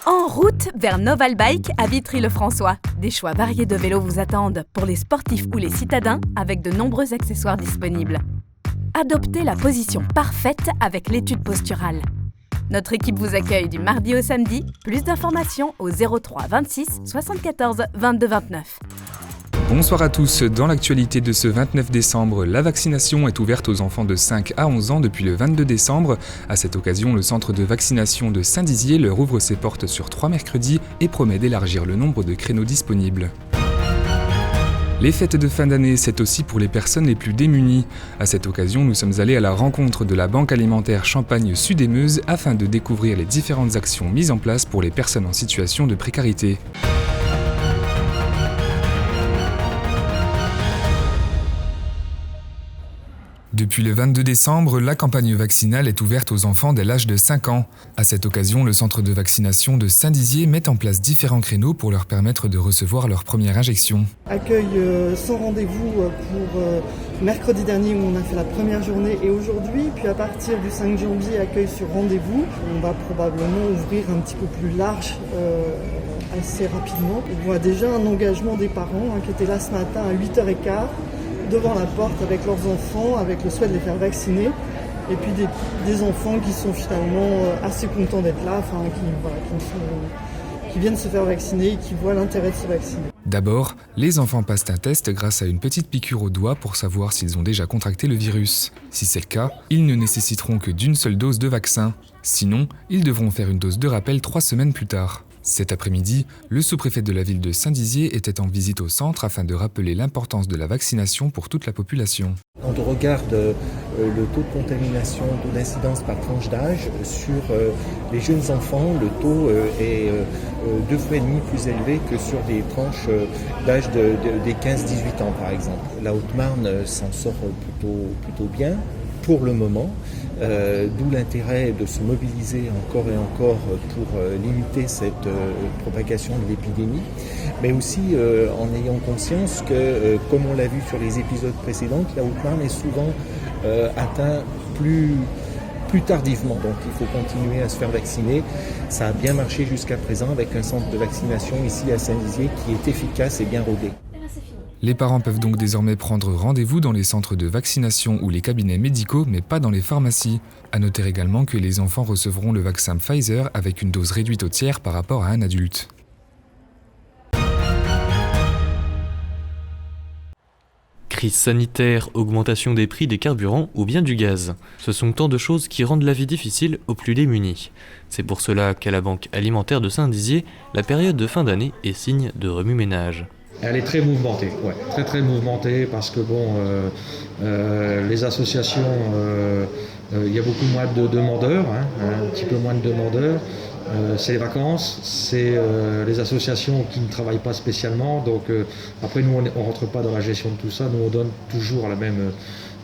En route vers Noval Bike à Vitry-le-François. Des choix variés de vélos vous attendent pour les sportifs ou les citadins avec de nombreux accessoires disponibles. Adoptez la position parfaite avec l'étude posturale. Notre équipe vous accueille du mardi au samedi. Plus d'informations au 03 26 74 22 29. Bonsoir à tous. Dans l'actualité de ce 29 décembre, la vaccination est ouverte aux enfants de 5 à 11 ans depuis le 22 décembre. À cette occasion, le centre de vaccination de Saint-Dizier leur ouvre ses portes sur 3 mercredis et promet d'élargir le nombre de créneaux disponibles. Les fêtes de fin d'année, c'est aussi pour les personnes les plus démunies. À cette occasion, nous sommes allés à la rencontre de la Banque alimentaire Champagne Sud et Meuse afin de découvrir les différentes actions mises en place pour les personnes en situation de précarité. Depuis le 22 décembre, la campagne vaccinale est ouverte aux enfants dès l'âge de 5 ans. À cette occasion, le centre de vaccination de Saint-Dizier met en place différents créneaux pour leur permettre de recevoir leur première injection. Accueil sans rendez-vous pour mercredi dernier où on a fait la première journée et aujourd'hui. Puis à partir du 5 janvier, accueil sur rendez-vous. On va probablement ouvrir un petit peu plus large assez rapidement. On voit déjà un engagement des parents qui étaient là ce matin à 8h15. Devant la porte avec leurs enfants, avec le souhait de les faire vacciner. Et puis des enfants qui sont finalement assez contents d'être là, qui viennent se faire vacciner et qui voient l'intérêt de se vacciner. D'abord, les enfants passent un test grâce à une petite piqûre au doigt pour savoir s'ils ont déjà contracté le virus. Si c'est le cas, ils ne nécessiteront que d'une seule dose de vaccin. Sinon, ils devront faire une dose de rappel 3 semaines plus tard. Cet après-midi, le sous-préfet de la ville de Saint-Dizier était en visite au centre afin de rappeler l'importance de la vaccination pour toute la population. Quand on regarde le taux de contamination, le taux d'incidence par tranche d'âge, sur les jeunes enfants, le taux est 2,5 fois plus élevé que sur des tranches d'âge des 15-18 ans par exemple. La Haute-Marne s'en sort plutôt bien pour le moment. D'où l'intérêt de se mobiliser encore et encore pour limiter cette propagation de l'épidémie, mais aussi en ayant conscience que, comme on l'a vu sur les épisodes précédents, la Haute-Marne est souvent atteinte plus tardivement. Donc il faut continuer à se faire vacciner. Ça a bien marché jusqu'à présent avec un centre de vaccination ici à Saint-Dizier qui est efficace et bien rodé. Les parents peuvent donc désormais prendre rendez-vous dans les centres de vaccination ou les cabinets médicaux, mais pas dans les pharmacies. À noter également que les enfants recevront le vaccin Pfizer avec une dose réduite au tiers par rapport à un adulte. Crise sanitaire, augmentation des prix des carburants ou bien du gaz. Ce sont tant de choses qui rendent la vie difficile aux plus démunis. C'est pour cela qu'à la Banque alimentaire de Saint-Dizier, la période de fin d'année est signe de remue-ménage. Elle est très mouvementée, très mouvementée parce que les associations, il y a beaucoup moins de demandeurs, un petit peu moins de demandeurs. C'est les vacances, c'est les associations qui ne travaillent pas spécialement. Donc après nous on rentre pas dans la gestion de tout ça, nous on donne toujours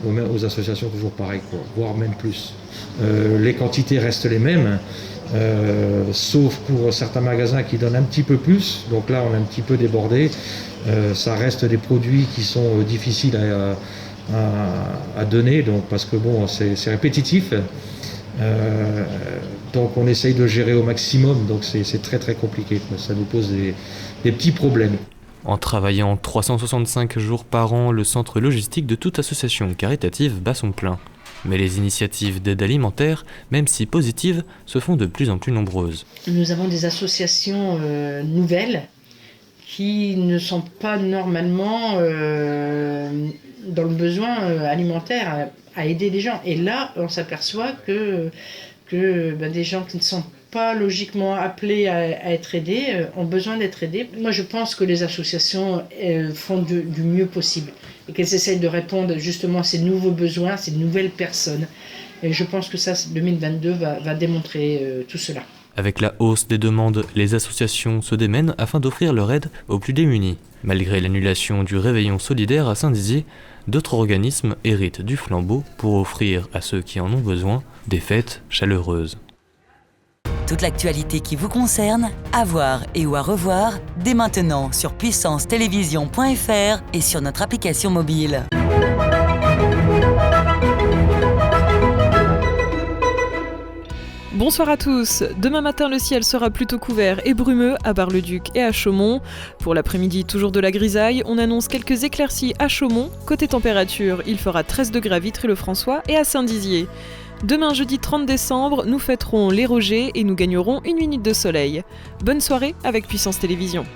aux associations toujours pareil, voire même plus. Les quantités restent les mêmes. Sauf pour certains magasins qui donnent un petit peu plus, donc là on est un petit peu débordé. Ça reste des produits qui sont difficiles à donner, donc parce que c'est répétitif. Donc on essaye de gérer au maximum, donc c'est très compliqué. Ça nous pose des petits problèmes. En travaillant 365 jours par an, le centre logistique de toute association caritative bat son plein. Mais les initiatives d'aide alimentaire, même si positives, se font de plus en plus nombreuses. Nous avons des associations nouvelles qui ne sont pas normalement dans le besoin alimentaire à aider les gens. Et là, on s'aperçoit que des gens qui ne sont pas logiquement appelés à être aidés ont besoin d'être aidés. Moi, je pense que les associations font du mieux possible et qu'elles essayent de répondre justement à ces nouveaux besoins, ces nouvelles personnes. Et je pense que ça, 2022 va démontrer tout cela. Avec la hausse des demandes, les associations se démènent afin d'offrir leur aide aux plus démunis. Malgré l'annulation du réveillon solidaire à Saint-Dizier, d'autres organismes héritent du flambeau pour offrir à ceux qui en ont besoin des fêtes chaleureuses. Toute l'actualité qui vous concerne, à voir et ou à revoir, dès maintenant sur puissancetélévision.fr et sur notre application mobile. Bonsoir à tous. Demain matin, le ciel sera plutôt couvert et brumeux à Bar-le-Duc et à Chaumont. Pour l'après-midi, toujours de la grisaille. On annonce quelques éclaircies à Chaumont. Côté température, il fera 13 degrés à Vitry-le-François et à Saint-Dizier. Demain, jeudi 30 décembre, nous fêterons les Rogers et nous gagnerons 1 minute de soleil. Bonne soirée avec Puissance Télévisions.